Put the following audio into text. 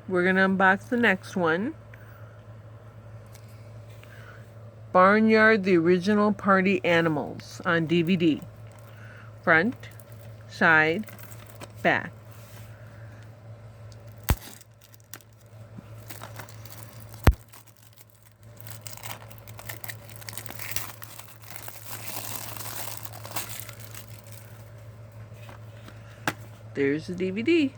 We're going to unbox the next one. Barnyard, the Original Party Animals on DVD. Front, side, back. There's the DVD.